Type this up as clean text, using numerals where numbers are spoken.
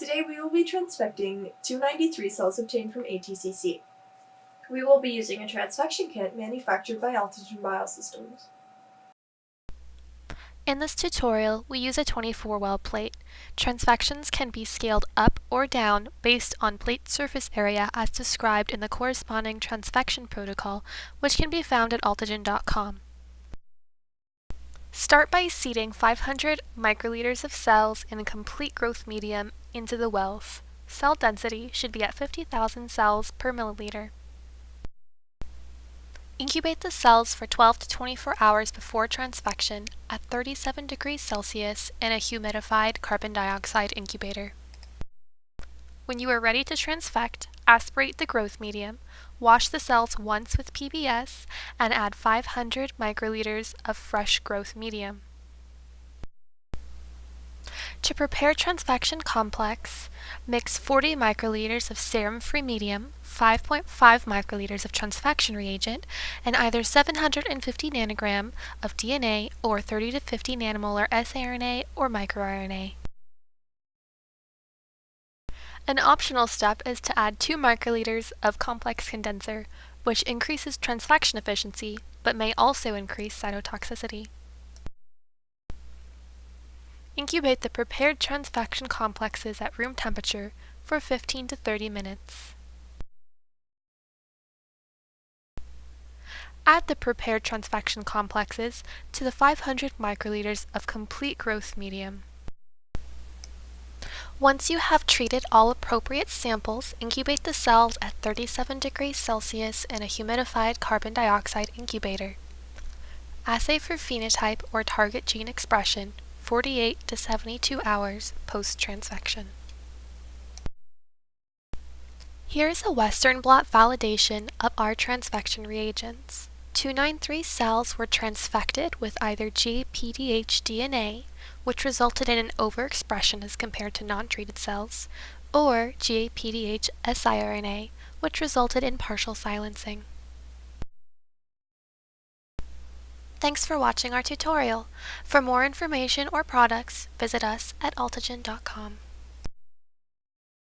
Today we will be transfecting 293 cells obtained from ATCC. We will be using a transfection kit manufactured by Altogen Biosystems. In this tutorial, we use a 24-well plate. Transfections can be scaled up or down based on plate surface area as described in the corresponding transfection protocol, which can be found at altogen.com. Start by seeding 500 microliters of cells in a complete growth medium into the wells. Cell density should be at 50,000 cells per milliliter. Incubate the cells for 12 to 24 hours before transfection at 37 degrees Celsius in a humidified carbon dioxide incubator. When you are ready to transfect, aspirate the growth medium, wash the cells once with PBS, and add 500 microliters of fresh growth medium. To prepare transfection complex, mix 40 microliters of serum-free medium, 5.5 microliters of transfection reagent, and either 750 nanogram of DNA or 30 to 50 nanomolar siRNA or microRNA. An optional step is to add 2 microliters of complex condenser, which increases transfection efficiency, but may also increase cytotoxicity. Incubate the prepared transfection complexes at room temperature for 15 to 30 minutes. Add the prepared transfection complexes to the 500 microliters of complete growth medium. Once you have treated all appropriate samples, incubate the cells at 37 degrees Celsius in a humidified carbon dioxide incubator. Assay for phenotype or target gene expression 48 to 72 hours post-transfection. Here is a Western blot validation of our transfection reagents. 293 cells were transfected with either GAPDH DNA, which resulted in an overexpression as compared to non-treated cells, or GAPDH siRNA, which resulted in partial silencing. Thanks for watching our tutorial. For more information or products, visit us at altogen.com.